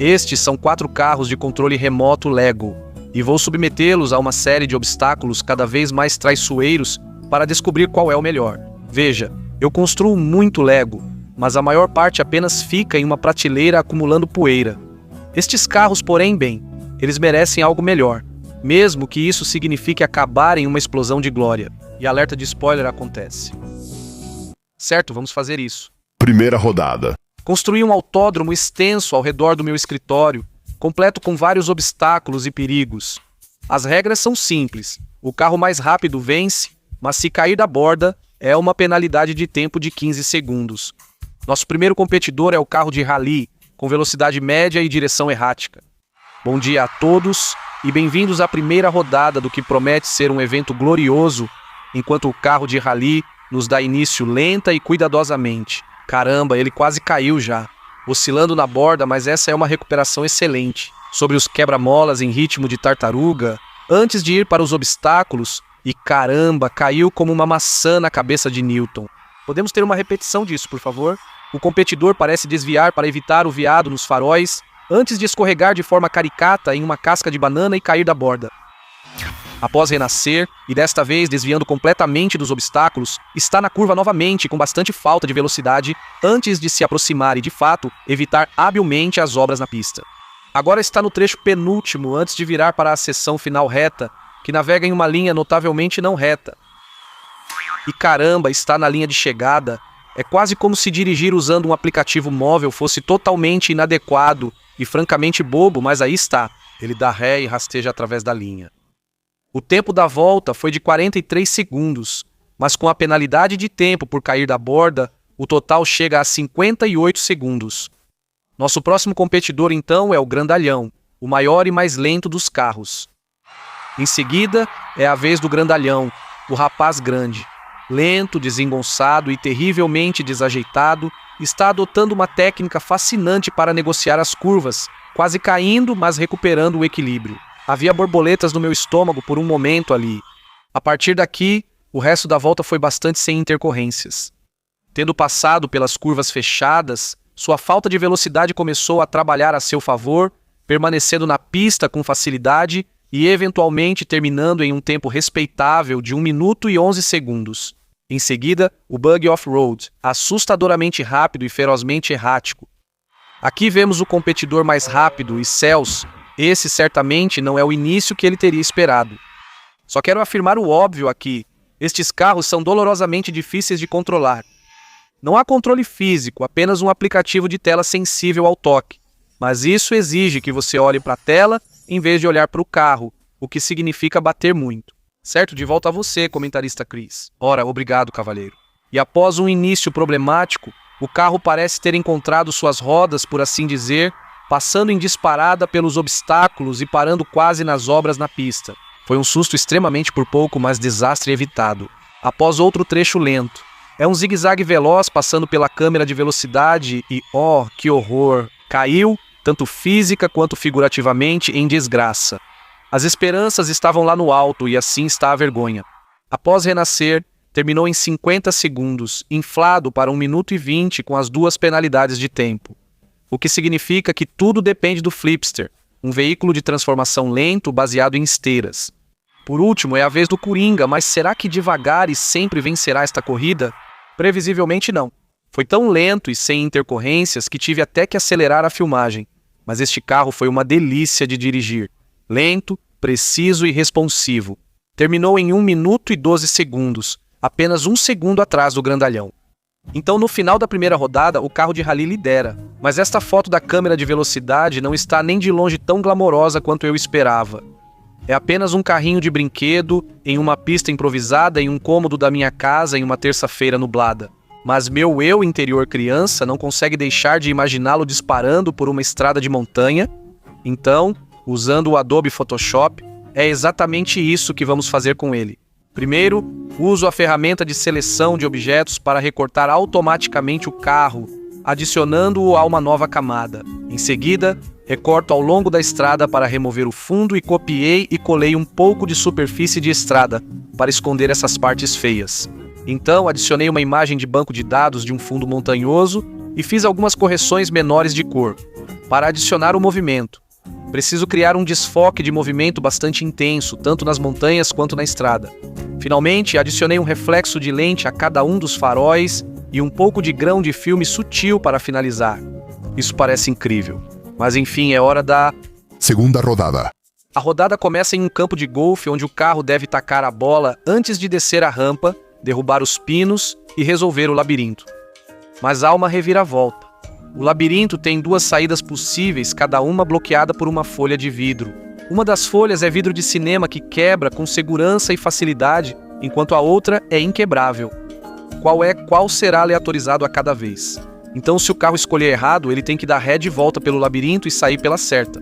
Estes são 4 carros de controle remoto Lego, e vou submetê-los a uma série de obstáculos cada vez mais traiçoeiros para descobrir qual é o melhor. Veja, eu construo muito Lego, mas a maior parte apenas fica em uma prateleira acumulando poeira. Estes carros, porém, bem, eles merecem algo melhor, mesmo que isso signifique acabar em uma explosão de glória. E alerta de spoiler acontece. Certo, vamos fazer isso. Primeira rodada. Construí um autódromo extenso ao redor do meu escritório, completo com vários obstáculos e perigos. As regras são simples. O carro mais rápido vence, mas se cair da borda, é uma penalidade de tempo de 15 segundos. Nosso primeiro competidor é o carro de rally, com velocidade média e direção errática. Bom dia a todos e bem-vindos à primeira rodada do que promete ser um evento glorioso, enquanto o carro de rally nos dá início lenta e cuidadosamente. Caramba, ele quase caiu já, oscilando na borda, mas essa é uma recuperação excelente. Sobre os quebra-molas em ritmo de tartaruga, antes de ir para os obstáculos, e caramba, caiu como uma maçã na cabeça de Newton. Podemos ter uma repetição disso, por favor? O competidor parece desviar para evitar o veado nos faróis, antes de escorregar de forma caricata em uma casca de banana e cair da borda. Após renascer, e desta vez desviando completamente dos obstáculos, está na curva novamente com bastante falta de velocidade, antes de se aproximar e, de fato, evitar habilmente as obras na pista. Agora está no trecho penúltimo, antes de virar para a seção final reta, que navega em uma linha notavelmente não reta. E caramba, está na linha de chegada. É quase como se dirigir usando um aplicativo móvel fosse totalmente inadequado e francamente bobo, mas aí está. Ele dá ré e rasteja através da linha. O tempo da volta foi de 43 segundos, mas com a penalidade de tempo por cair da borda, o total chega a 58 segundos. Nosso próximo competidor, então, é o grandalhão, o maior e mais lento dos carros. Em seguida, é a vez do grandalhão, o rapaz grande. Lento, desengonçado e terrivelmente desajeitado, está adotando uma técnica fascinante para negociar as curvas, quase caindo, mas recuperando o equilíbrio. Havia borboletas no meu estômago por um momento ali. A partir daqui, o resto da volta foi bastante sem intercorrências. Tendo passado pelas curvas fechadas, sua falta de velocidade começou a trabalhar a seu favor, permanecendo na pista com facilidade e eventualmente terminando em um tempo respeitável de 1 minuto e 11 segundos. Em seguida, o bug off-road, assustadoramente rápido e ferozmente errático. Aqui vemos o competidor mais rápido e céus, esse certamente não é o início que ele teria esperado. Só quero afirmar o óbvio aqui, estes carros são dolorosamente difíceis de controlar. Não há controle físico, apenas um aplicativo de tela sensível ao toque. Mas isso exige que você olhe para a tela em vez de olhar para o carro, o que significa bater muito. Certo, de volta a você, comentarista Chris. Ora, obrigado, cavalheiro. E após um início problemático, o carro parece ter encontrado suas rodas, por assim dizer, passando em disparada pelos obstáculos e parando quase nas obras na pista. Foi um susto extremamente por pouco, mas desastre evitado. Após outro trecho lento. É um zigue-zague veloz passando pela câmera de velocidade e, oh, que horror! Caiu, tanto física quanto figurativamente, em desgraça. As esperanças estavam lá no alto e assim está a vergonha. Após renascer, terminou em 50 segundos, inflado para 1 minuto e 20 com as 2 penalidades de tempo. O que significa que tudo depende do Flipster, um veículo de transformação lento baseado em esteiras. Por último, é a vez do Coringa, mas será que devagar e sempre vencerá esta corrida? Previsivelmente não. Foi tão lento e sem intercorrências que tive até que acelerar a filmagem, mas este carro foi uma delícia de dirigir. Lento, preciso e responsivo. Terminou em 1 minuto e 12 segundos, apenas 1 segundo atrás do grandalhão. Então, no final da primeira rodada, o carro de rally lidera. Mas esta foto da câmera de velocidade não está nem de longe tão glamourosa quanto eu esperava. É apenas um carrinho de brinquedo em uma pista improvisada em um cômodo da minha casa em uma terça-feira nublada. Mas meu eu interior criança não consegue deixar de imaginá-lo disparando por uma estrada de montanha. Então, usando o Adobe Photoshop, é exatamente isso que vamos fazer com ele. Primeiro, uso a ferramenta de seleção de objetos para recortar automaticamente o carro, adicionando-o a uma nova camada. Em seguida, recorto ao longo da estrada para remover o fundo e copiei e colei um pouco de superfície de estrada para esconder essas partes feias. Então, adicionei uma imagem de banco de dados de um fundo montanhoso e fiz algumas correções menores de cor, para adicionar o movimento. Preciso criar um desfoque de movimento bastante intenso, tanto nas montanhas quanto na estrada. Finalmente, adicionei um reflexo de lente a cada um dos faróis e um pouco de grão de filme sutil para finalizar. Isso parece incrível. Mas enfim, é hora da segunda rodada. A rodada começa em um campo de golfe onde o carro deve tacar a bola antes de descer a rampa, derrubar os pinos e resolver o labirinto. Mas há uma reviravolta. O labirinto tem duas saídas possíveis, cada uma bloqueada por uma folha de vidro. Uma das folhas é vidro de cinema que quebra com segurança e facilidade, enquanto a outra é inquebrável. Qual será aleatorizado a cada vez. Então, se o carro escolher errado, ele tem que dar ré de volta pelo labirinto e sair pela certa.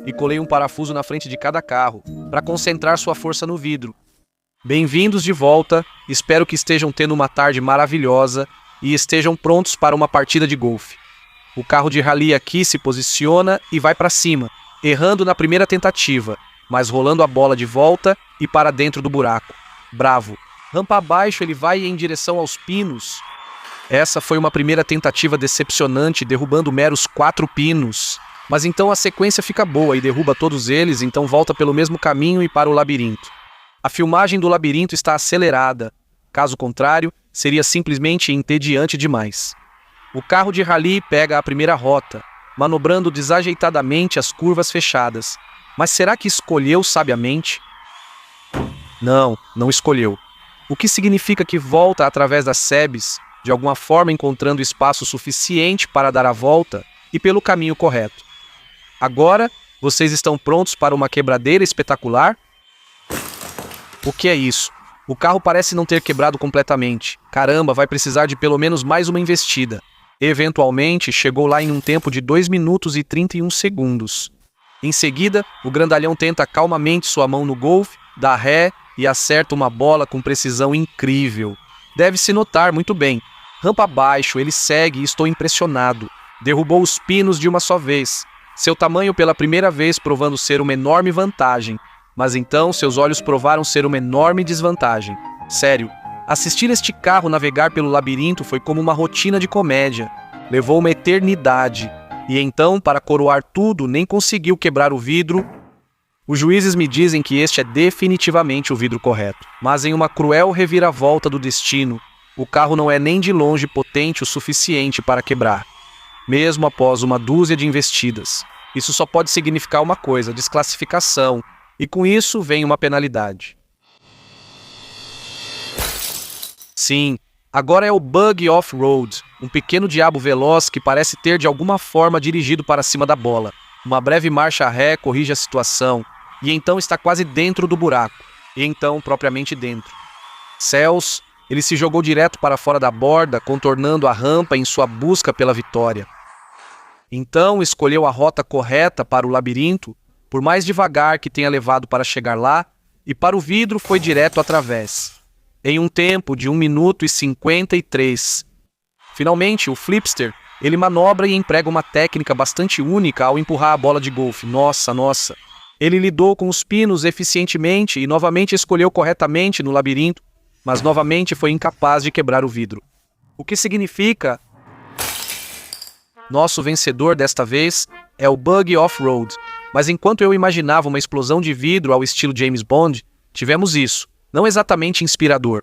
E colei um parafuso na frente de cada carro, para concentrar sua força no vidro. Bem-vindos de volta, espero que estejam tendo uma tarde maravilhosa e estejam prontos para uma partida de golfe. O carro de rally aqui se posiciona e vai para cima, errando na primeira tentativa, mas rolando a bola de volta e para dentro do buraco. Bravo! Rampa abaixo ele vai em direção aos pinos. Essa foi uma primeira tentativa decepcionante, derrubando meros 4 pinos. Mas então a sequência fica boa e derruba todos eles, então volta pelo mesmo caminho e para o labirinto. A filmagem do labirinto está acelerada. Caso contrário, seria simplesmente entediante demais. O carro de rally pega a primeira rota, manobrando desajeitadamente as curvas fechadas. Mas será que escolheu sabiamente? Não escolheu. O que significa que volta através das sebes, de alguma forma encontrando espaço suficiente para dar a volta e pelo caminho correto. Agora, vocês estão prontos para uma quebradeira espetacular? O que é isso? O carro parece não ter quebrado completamente. Caramba, vai precisar de pelo menos mais uma investida. Eventualmente, chegou lá em um tempo de 2 minutos e 31 segundos. Em seguida, o grandalhão tenta calmamente sua mão no golfe, dá ré e acerta uma bola com precisão incrível. Deve-se notar muito bem. Rampa abaixo, ele segue e estou impressionado. Derrubou os pinos de uma só vez. Seu tamanho pela primeira vez provando ser uma enorme vantagem. Mas então seus olhos provaram ser uma enorme desvantagem. Sério, assistir este carro navegar pelo labirinto foi como uma rotina de comédia. Levou uma eternidade. E então, para coroar tudo, nem conseguiu quebrar o vidro. Os juízes me dizem que este é definitivamente o vidro correto. Mas em uma cruel reviravolta do destino, o carro não é nem de longe potente o suficiente para quebrar. Mesmo após uma dúzia de investidas. Isso só pode significar uma coisa, desclassificação. E com isso vem uma penalidade. Sim, agora é o Bug Off-Road, um pequeno diabo veloz que parece ter de alguma forma dirigido para cima da bola. Uma breve marcha ré corrige a situação, e então está quase dentro do buraco, e então propriamente dentro. Céus, ele se jogou direto para fora da borda, contornando a rampa em sua busca pela vitória. Então escolheu a rota correta para o labirinto, por mais devagar que tenha levado para chegar lá, e para o vidro foi direto através. Em um tempo de 1 minuto e 53. Finalmente, o flipster, ele manobra e emprega uma técnica bastante única ao empurrar a bola de golfe. Nossa! Ele lidou com os pinos eficientemente e novamente escolheu corretamente no labirinto, mas novamente foi incapaz de quebrar o vidro. O que significa... Nosso vencedor desta vez é o Bug Off-Road. Mas enquanto eu imaginava uma explosão de vidro ao estilo James Bond, tivemos isso, não exatamente inspirador.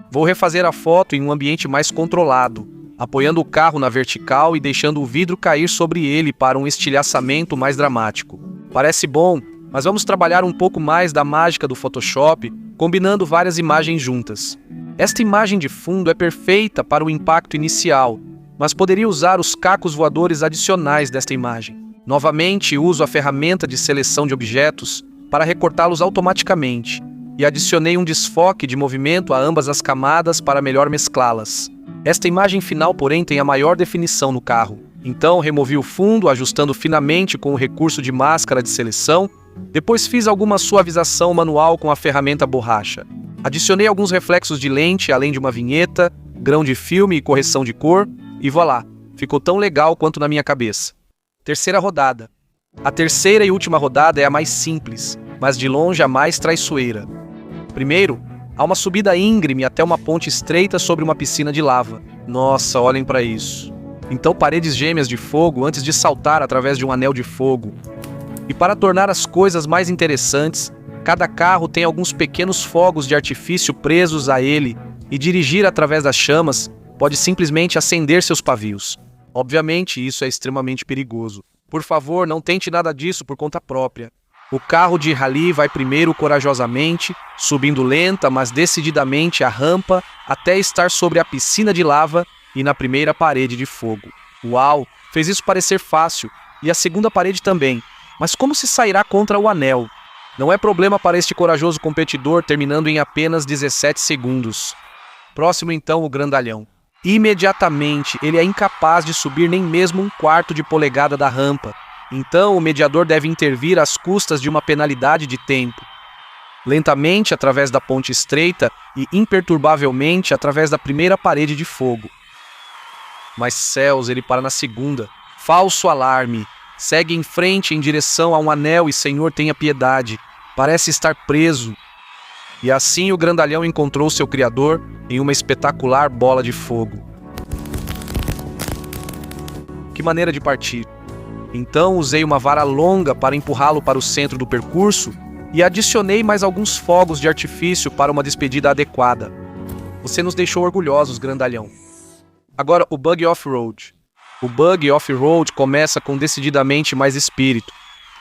Vou refazer a foto em um ambiente mais controlado, apoiando o carro na vertical e deixando o vidro cair sobre ele para um estilhaçamento mais dramático. Parece bom, mas vamos trabalhar um pouco mais da mágica do Photoshop, combinando várias imagens juntas. Esta imagem de fundo é perfeita para o impacto inicial, mas poderia usar os cacos voadores adicionais desta imagem. Novamente, uso a ferramenta de seleção de objetos para recortá-los automaticamente e adicionei um desfoque de movimento a ambas as camadas para melhor mesclá-las. Esta imagem final, porém, tem a maior definição no carro. Então, removi o fundo, ajustando finamente com o recurso de máscara de seleção. Depois fiz alguma suavização manual com a ferramenta borracha. Adicionei alguns reflexos de lente, além de uma vinheta, grão de filme e correção de cor, e voilá, ficou tão legal quanto na minha cabeça. Terceira rodada. A terceira e última rodada é a mais simples, mas de longe a mais traiçoeira. Primeiro, há uma subida íngreme até uma ponte estreita sobre uma piscina de lava. Nossa, olhem para isso. Então paredes gêmeas de fogo antes de saltar através de um anel de fogo. E para tornar as coisas mais interessantes, cada carro tem alguns pequenos fogos de artifício presos a ele, e dirigir através das chamas pode simplesmente acender seus pavios. Obviamente, isso é extremamente perigoso. Por favor, não tente nada disso por conta própria. O carro de rally vai primeiro corajosamente, subindo lenta, mas decididamente a rampa até estar sobre a piscina de lava e na primeira parede de fogo. Uau, fez isso parecer fácil, e a segunda parede também. Mas como se sairá contra o anel? Não é problema para este corajoso competidor, terminando em apenas 17 segundos. Próximo então, o grandalhão. Imediatamente, ele é incapaz de subir nem mesmo 1/4 de polegada da rampa. Então, o mediador deve intervir às custas de uma penalidade de tempo. Lentamente, através da ponte estreita e imperturbavelmente através da primeira parede de fogo. Mas céus, ele para na segunda. Falso alarme. Segue em frente em direção a um anel e Senhor tenha piedade. Parece estar preso. E assim o grandalhão encontrou seu criador em uma espetacular bola de fogo. Que maneira de partir! Então usei uma vara longa para empurrá-lo para o centro do percurso e adicionei mais alguns fogos de artifício para uma despedida adequada. Você nos deixou orgulhosos, grandalhão. Agora o bug off-road. O bug off-road começa com decididamente mais espírito,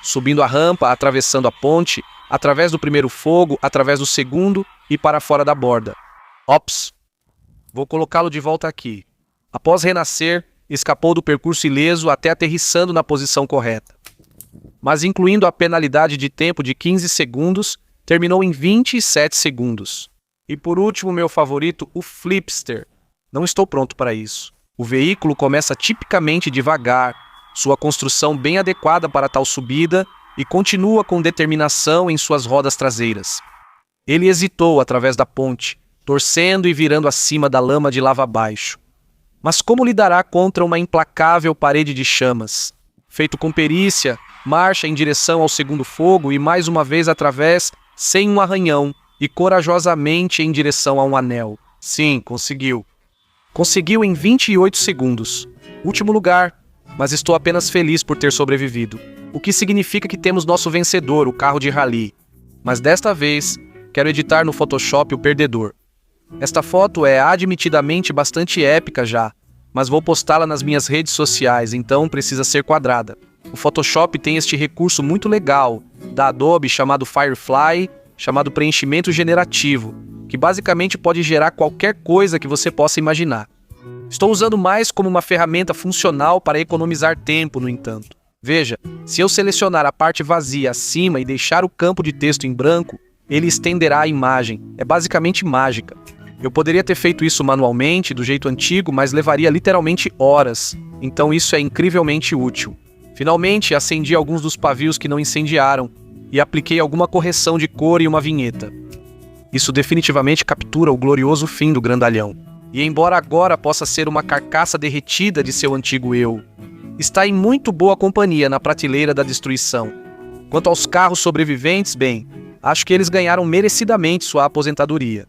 subindo a rampa, atravessando a ponte, através do primeiro fogo, através do segundo e para fora da borda. Ops! Vou colocá-lo de volta aqui. Após renascer, escapou do percurso ileso até aterrissando na posição correta. Mas incluindo a penalidade de tempo de 15 segundos, terminou em 27 segundos. E por último, meu favorito, o Flipster. Não estou pronto para isso. O veículo começa tipicamente devagar, sua construção bem adequada para tal subida, e continua com determinação em suas rodas traseiras. Ele hesitou através da ponte, torcendo e virando acima da lama de lava abaixo. Mas como lidará contra uma implacável parede de chamas? Feito com perícia, marcha em direção ao segundo fogo e mais uma vez através, sem um arranhão, e corajosamente em direção a um anel. Sim, conseguiu. Conseguiu em 28 segundos. Último lugar, mas estou apenas feliz por ter sobrevivido. O que significa que temos nosso vencedor, o carro de rally. Mas desta vez, quero editar no Photoshop o perdedor. Esta foto é admitidamente bastante épica já, mas vou postá-la nas minhas redes sociais, então precisa ser quadrada. O Photoshop tem este recurso muito legal, da Adobe, chamado Firefly, chamado preenchimento generativo, que basicamente pode gerar qualquer coisa que você possa imaginar. Estou usando mais como uma ferramenta funcional para economizar tempo, no entanto. Veja, se eu selecionar a parte vazia acima e deixar o campo de texto em branco, ele estenderá a imagem. É basicamente mágica. Eu poderia ter feito isso manualmente, do jeito antigo, mas levaria literalmente horas. Então isso é incrivelmente útil. Finalmente, acendi alguns dos pavios que não incendiaram e apliquei alguma correção de cor e uma vinheta. Isso definitivamente captura o glorioso fim do grandalhão. E embora agora possa ser uma carcaça derretida de seu antigo eu, está em muito boa companhia na prateleira da destruição. Quanto aos carros sobreviventes, bem, acho que eles ganharam merecidamente sua aposentadoria.